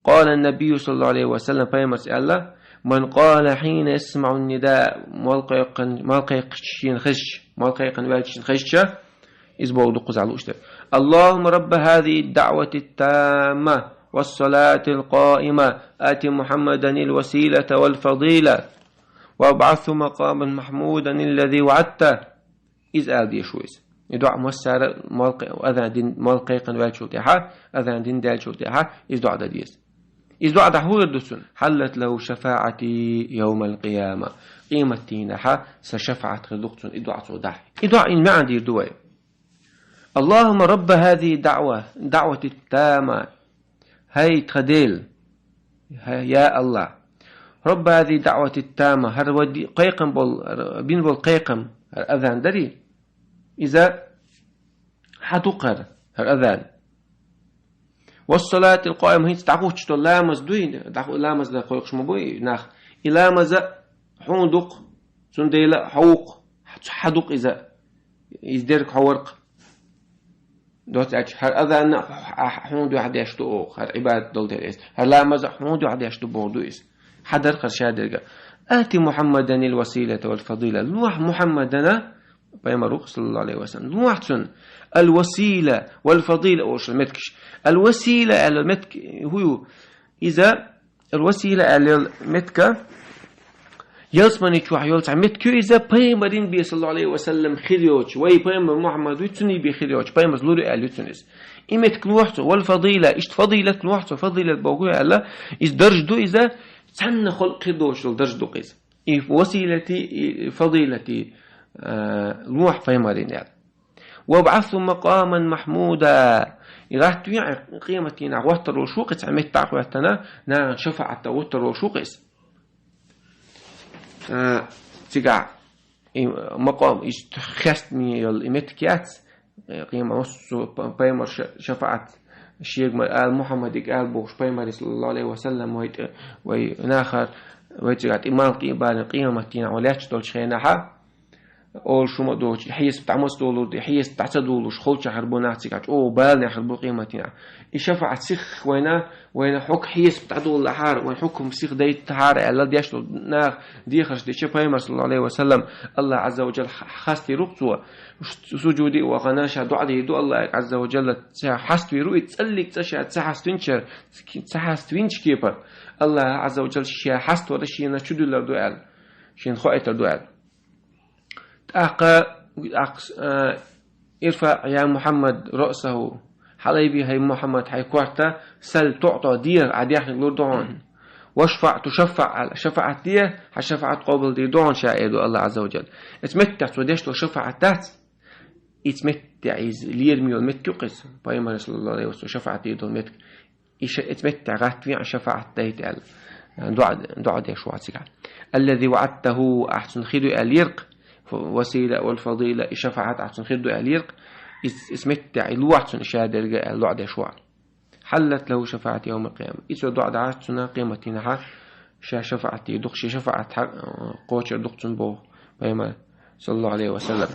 قال النبي صلى الله عليه وسلم بيمس الله من قال حين يسمع النداء مالقيقن خش إزبو دقز على الأشتر اللهم رب هذه الدعوة التامة والصلاة القائمة آت محمدا الوسيلة والفضيلة وابعث مقاما محمودا الذي وعدته إذ آدي شويس يدعى موسر أذان دين مالقيقن والشوتيها أذان دين دال شوتيها إذ دعى ديس إذ دعى هو الدسن حلت له شفاعتي يوم القيامة قيمتينها سشفعت خلقتن إذ دعى صدح إذ دعى إن ما عندي دوي اللهم رب هذه دعوة التامة هاي تخديل يا الله رب هذه دعوة التامة هر ودي قيقم بين بالقيقم الأذان دري إذا حتقر الأذان والصلاة القائمة هي تعقوش تقول لامز دوين لامز لا قيقش مبوي ناخ إلامز حوندق سنديل حوق حدق إذا يزدرك حورق دوت هر أذان حوندو حد يشتو هر عبادة دولت الإس هر لامز حوندو حد يشتو بوردو إس حدر خرشادرجا آتي محمدا الوسيلة والفضيلة نوح محمدنا بيمرق صلى الله عليه وسلم نوحتن الوسيلة والفضيلة أوش المتكش الوسيلة المتك هو إذا الوسيلة المتك يلسمني شو يلسع متك إذا بيمرين بي صلى الله عليه وسلم خليوش وي بيمر محمد ويتني بخليوش بيمر لوري أليتنس إمتك نوحته والفضيلة إيش فضيلة نوحته فضيلة بوجوه الله إذا درجته إذا سن خلق دوش درجته قيس وسيلتي فضيلتي نوح فيمرين يعني وابعث مقاما محمودا إذا تبيع قيمتنا وتر وشوق تعمت تعقوتنا نا شفعت وتر وشوقس تجع مقام خستني الإمتكات قيمة نص بيمر شفعت الشيخ محمد قال بوش بيمر صلى الله عليه وسلم ويناخر ويتجعت إمام قيمتنا ولا تدل شينها أو شو ما دوش يحيس بتعمس دولور يحيس تعتدولوش خلش حربونا تيجات أو بالنا حربو قيمتنا يشفع سخ وين حك حيس بتعدول لحار وين حكم سخ ديت تحار على ديش نار دي خرج دي شفاي صلى الله عليه وسلم الله عز وجل خاستي رقصوا سجودي وغناش دعاء دو الله عز وجل حست رؤي تسلك تشع تحس تنشر تحس تنش كيبر الله عز وجل شيء حست ولا شيء نشدو لردوال شين خائت لردوال ارفع يا محمد رأسه حليبي هي محمد هي كوارتا سل تعطى دير عديح لردون واشفع تشفع على شفعت دير هشفعت قبل دي دون شاهد الله عز وجل اتمتع توديش لو شفعت تات اتمتع ليرمي المتكقس بايما صلى الله عليه وسلم شفعت دي دون متك اتمتع غات في شفعت ديت دعاء دي شو عتسكع الذي وعدته أحسن خير اليرق وسيلة والفضيلة شفاعة أحسن خير دو أليرق اسمتع الوعد إشادة الوعد شوع حلت له شفاعة يوم القيامة إذا دعاء عاتنا قيمتنا شفاعتي دخش شفاعة قوتش دقتن بو بيما صلى الله عليه وسلم